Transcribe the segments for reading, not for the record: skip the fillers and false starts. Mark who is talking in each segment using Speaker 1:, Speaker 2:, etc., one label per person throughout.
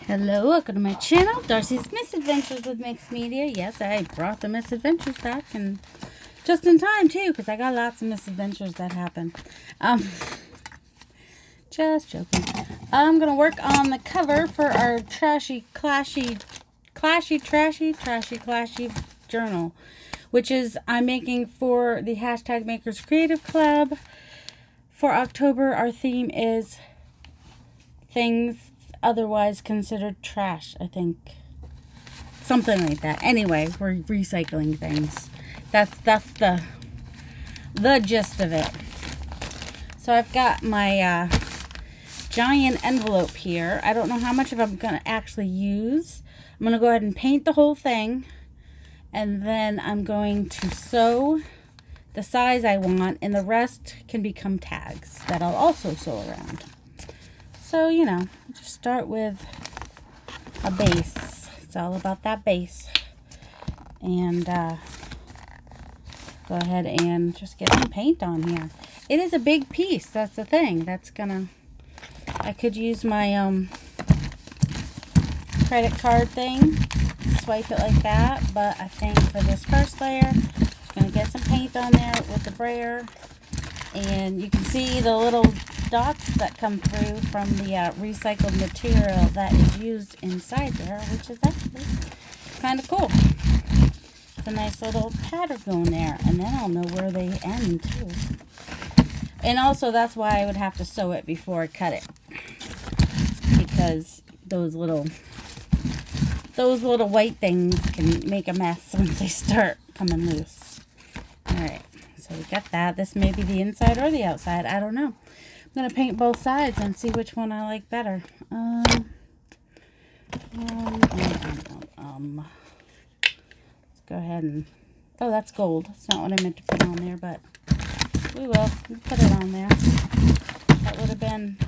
Speaker 1: Hello, welcome to my channel, Darcy's Misadventures with Mixed Media. Yes, I brought the misadventures back, and just in time too, because I got lots of misadventures that happen. Just joking. I'm gonna work on the cover for our trashy journal, which is I'm making for the hashtag Makers Creative Club. For October, our theme is things otherwise considered trash, I think. Something like that. Anyway, we're recycling things. That's the gist of it. So I've got my giant envelope here. I don't know how much of it I'm going to actually use. I'm going to go ahead and paint the whole thing. And then I'm going to sew the size I want. And the rest can become tags that I'll also sew around. So, you know, just start with a base. It's all about that base. And go ahead and just get some paint on here. It is a big piece. That's the thing. That's gonna... I could use my credit card thing. Swipe it like that. But I think for this first layer, I'm going to get some paint on there with the brayer. And you can see the little dots that come through from the recycled material that is used inside there, which is actually kind of cool. It's a nice little pattern going there, and then I'll know where they end too. And also that's why I would have to sew it before I cut it, because those little white things can make a mess once they start coming loose. Alright, so we got that. This may be the inside or the outside, I don't know. I'm going to paint both sides and see which one I like better. Let's go ahead and... Oh, that's gold. That's not what I meant to put on there, but we will. We'll put it on there. That would have been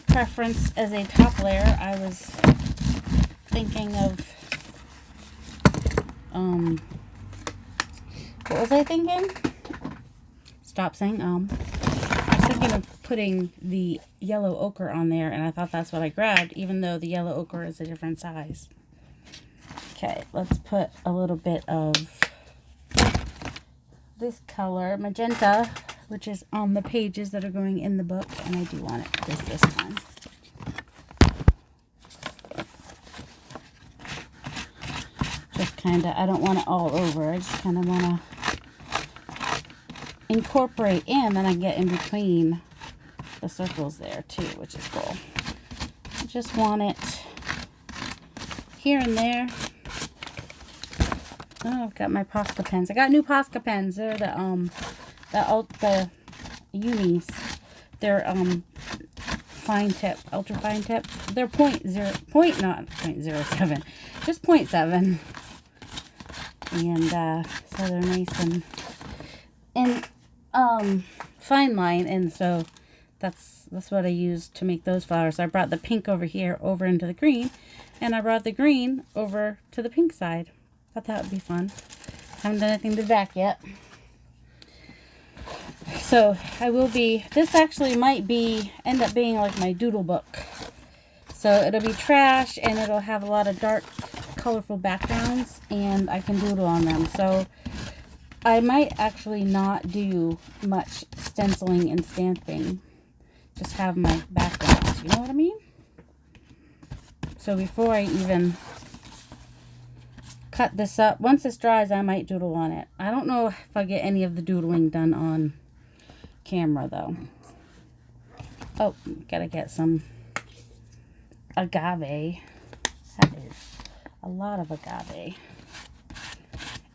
Speaker 1: preference as a top layer. I was thinking of... what was I thinking? Stop saying thinking of putting the yellow ochre on there, and I thought that's what I grabbed, even though the yellow ochre is a different size. Okay, let's put a little bit of this color, magenta, which is on the pages that are going in the book, and I do want it this time. Just kind of, I don't want it all over, I just kind of want to incorporate in, then I get in between the circles there too, which is cool. I just want it here and there. Oh, I've got my Posca pens. I got new Posca pens. They're the Unis. They're fine tip, ultra fine tip. They're not 0.07, just 0.7. And so they're nice and fine line, and so that's what I used to make those flowers. I brought the pink over here over into the green, and I brought the green over to the pink side. Thought that would be fun. Haven't done anything to the back yet. So I will be, this actually might be end up being like my doodle book. So it'll be trash, and it'll have a lot of dark colorful backgrounds, and I can doodle on them. So I might actually not do much stenciling and stamping. Just have my backgrounds, you know what I mean? So before I even cut this up, once this dries, I might doodle on it. I don't know if I get any of the doodling done on camera, though. Oh, gotta get some agave. That is a lot of agave.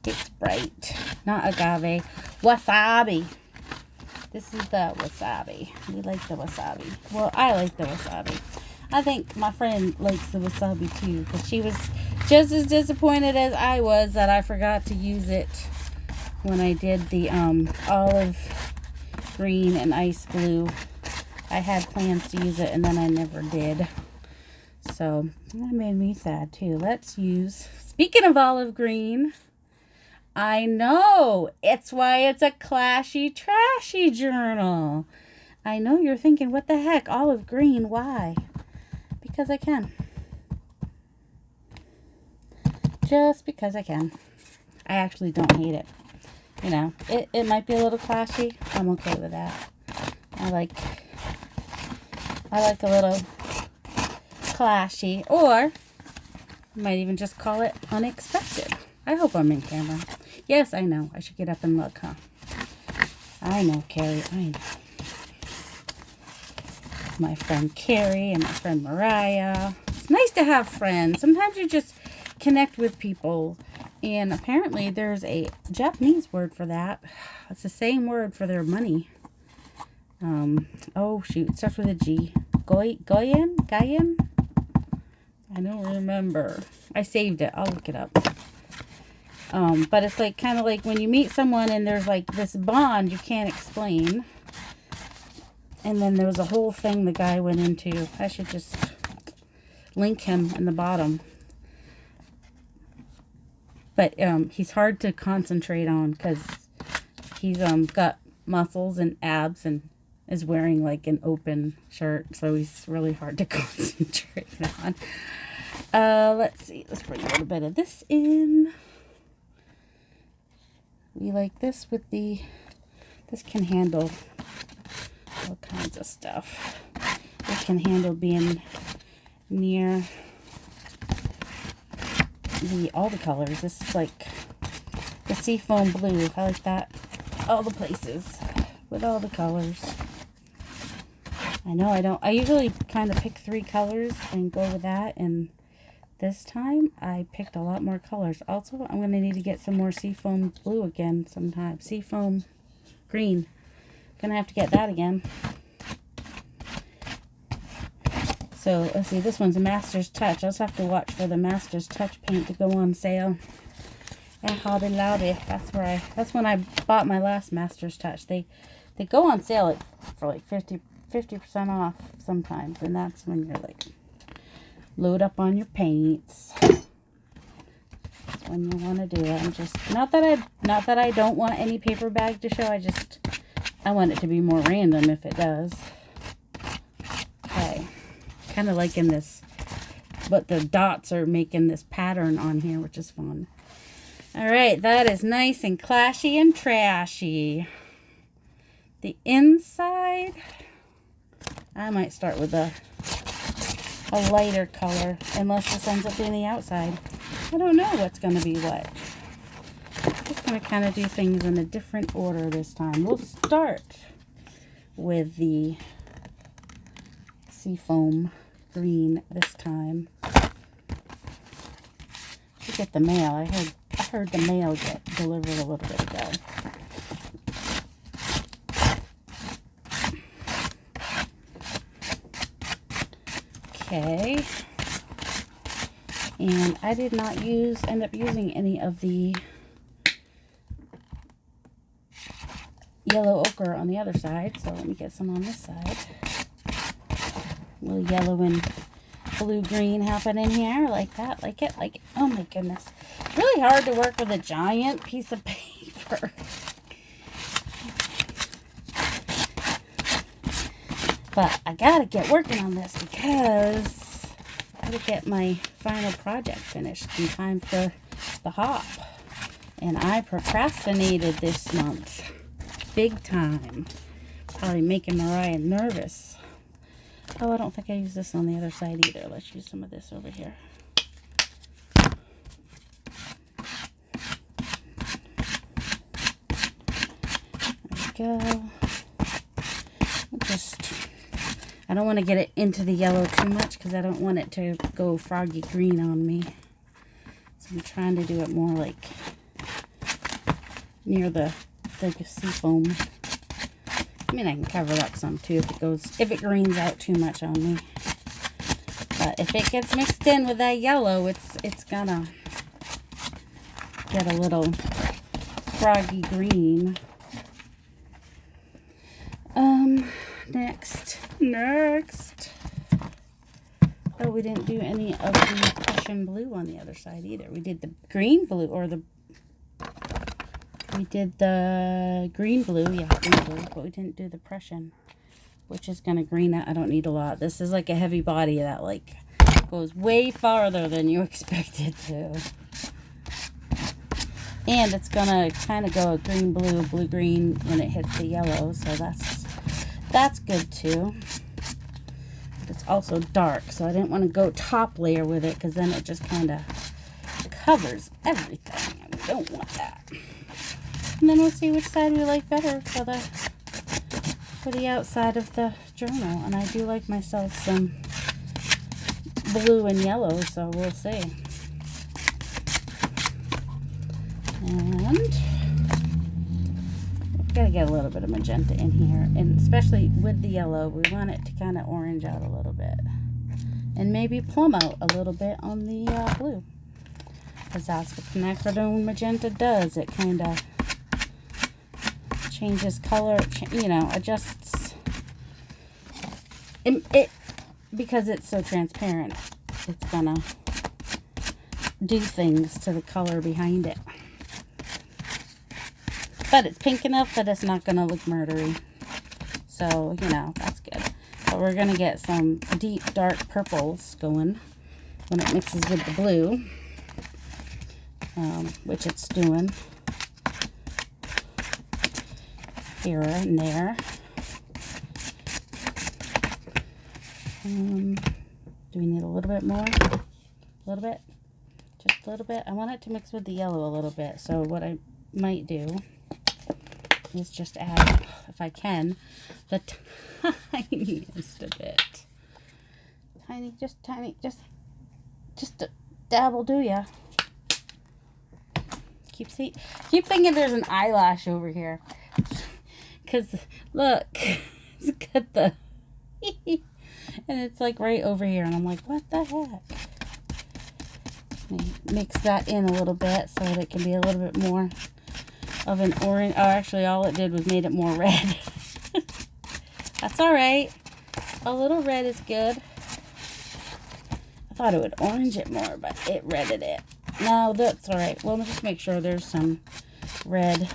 Speaker 1: It's bright. Not agave. Wasabi. This is the wasabi. We like the wasabi. Well, I like the wasabi. I think my friend likes the wasabi too, because she was just as disappointed as I was that I forgot to use it when I did the olive green and ice blue. I had plans to use it, and then I never did. So that made me sad too. Let's use, speaking of olive green, I know, it's why it's a clashy, trashy journal. I know you're thinking, what the heck, olive green, why? Because I can. just because I can. I actually don't hate it. You know, it might be a little clashy. I'm okay with that. I like a little clashy, or you might even just call it unexpected. I hope I'm in camera. Yes, I know. I should get up and look, huh? I know, Carrie. I know. My friend Carrie and my friend Mariah. It's nice to have friends. Sometimes you just connect with people. And apparently there's a Japanese word for that. It's the same word for their money. Oh, shoot. It starts with a G. Goyen? I don't remember. I saved it. I'll look it up. But it's like kind of like when you meet someone and there's like this bond you can't explain. And then there was a whole thing the guy went into. I should just link him in the bottom. But he's hard to concentrate on because he's got muscles and abs and is wearing like an open shirt. So he's really hard to concentrate on. Let's see. Let's bring a little bit of this in. We like this with the... This can handle all kinds of stuff. This can handle being near all the colors. This is like the seafoam blue. I like that. All the places with all the colors. I know I usually kind of pick 3 colors and go with that, and this time I picked a lot more colors. Also, I'm going to need to get some more seafoam blue again sometime. Seafoam green. Gonna have to get that again. So let's see, this one's a Master's Touch. I'll just have to watch for the Master's Touch paint to go on sale at Hobby Lobby. That's when I bought my last Master's Touch. They go on sale for like 50% off sometimes, and that's when you're like load up on your paints. That's when you want to do it. I'm just not that I don't want any paper bag to show. I want it to be more random if it does. Okay. Kind of liking this, but the dots are making this pattern on here, which is fun. All right, that is nice and clashy and trashy. The inside, I might start with a lighter color, unless this ends up being the outside. I don't know what's going to be what. I'm just going to kind of do things in a different order this time. We'll start with the seafoam green this time. To get the mail. I heard the mail get delivered a little bit ago. Okay. And I did not end up using any of the yellow ochre on the other side. So let me get some on this side. A little yellow and blue green happening here. Like that. Like it. Like it. Oh my goodness. It's really hard to work with a giant piece of paper. But I gotta get working on this because I gotta get my final project finished in time for the hop. And I procrastinated this month. Big time. Probably making Mariah nervous. Oh, I don't think I use this on the other side either. Let's use some of this over here. There we go. I don't want to get it into the yellow too much because I don't want it to go froggy green on me. So I'm trying to do it more like near the seafoam. I mean, I can cover it up some too if it greens out too much on me. But if it gets mixed in with that yellow, it's gonna get a little froggy green. Next. Oh, we didn't do any of the Prussian blue on the other side either. We did the green blue, we did the green blue, but we didn't do the Prussian, which is going to green out. I don't need a lot. This is like a heavy body that like goes way farther than you expect it to. And it's gonna kind of go green, blue, blue, green when it hits the yellow, so that's good too. But it's also dark, so I didn't want to go top layer with it because then it just kind of covers everything, and we don't want that. And then we'll see which side we like better for the outside of the journal. And I do like myself some blue and yellow, so we'll see. And we've got to get a little bit of magenta in here, and especially with the yellow, we want it to kind of orange out a little bit, and maybe plum out a little bit on the blue, because that's what quinacridone magenta does. It kind of changes color, you know, adjusts it because it's so transparent. It's gonna do things to the color behind it. But it's pink enough that it's not going to look murdery. So, you know, that's good. But we're going to get some deep, dark purples going when it mixes with the blue. Which it's doing. Here and there. Do we need a little bit more? A little bit? Just a little bit? I want it to mix with the yellow a little bit. So what I might do is just add, if I can, the tiniest a bit. Tiny, just a dab will do ya. Keep thinking there's an eyelash over here. Cause look, it's got the, and it's like right over here, and I'm like, what the heck? Mix that in a little bit so that it can be a little bit more of an orange. Oh, actually all it did was made it more red. That's all right. A little red is good. I thought it would orange it more, but it redded it. No, that's all right. We'll just make sure there's some red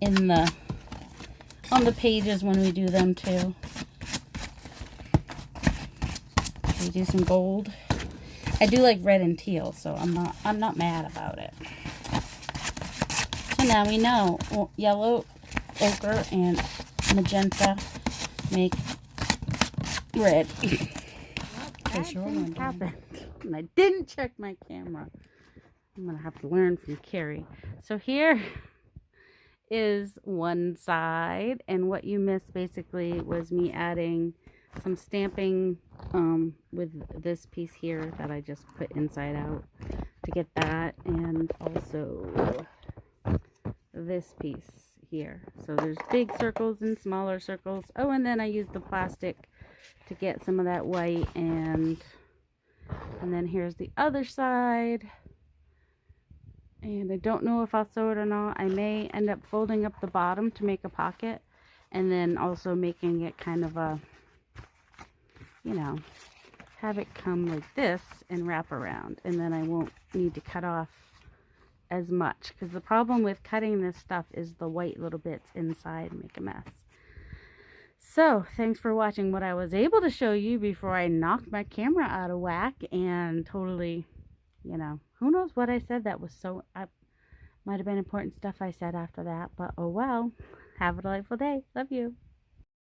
Speaker 1: in on the pages when we do them too. We do some gold. I do like red and teal, so I'm not mad about it. So now we know yellow, ochre, and magenta make red. Okay, sure what happened. And I didn't check my camera. I'm gonna have to learn from Carrie. So here is one side, and what you missed basically was me adding some stamping with this piece here that I just put inside out to get that, and also this piece here. So there's big circles and smaller circles. Oh, and then I used the plastic to get some of that white, and then here's the other side. And I don't know if I'll sew it or not. I may end up folding up the bottom to make a pocket, and then also making it kind of a, you know, have it come like this and wrap around, and then I won't need to cut off as much, because the problem with cutting this stuff is the white little bits inside make a mess. So thanks for watching what I was able to show you before I knocked my camera out of whack and totally, you know, who knows what I said that was so, might have been important stuff I said after that, but oh well. Have a delightful day. Love you.